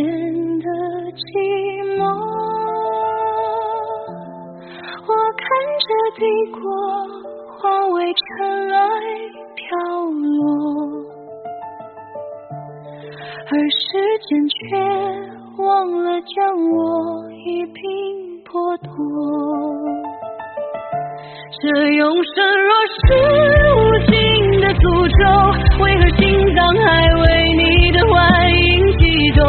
的寂寞。我看着帝国化为尘埃飘落，而时间却忘了将我一并剥夺。这永生若是无尽的诅咒，为何心脏还为你的幻影激动？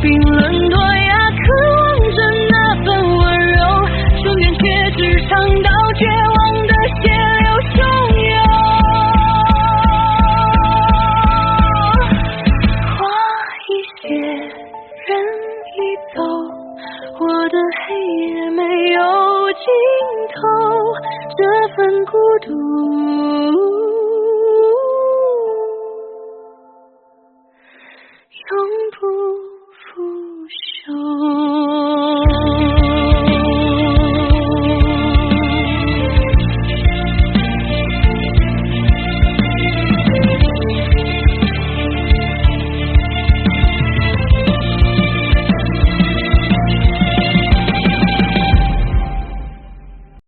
冰冷多哑，渴望着那份温柔，终点却只尝到绝望的血流汹涌。花一谢，人一走，我的黑夜没有尽头，这份孤独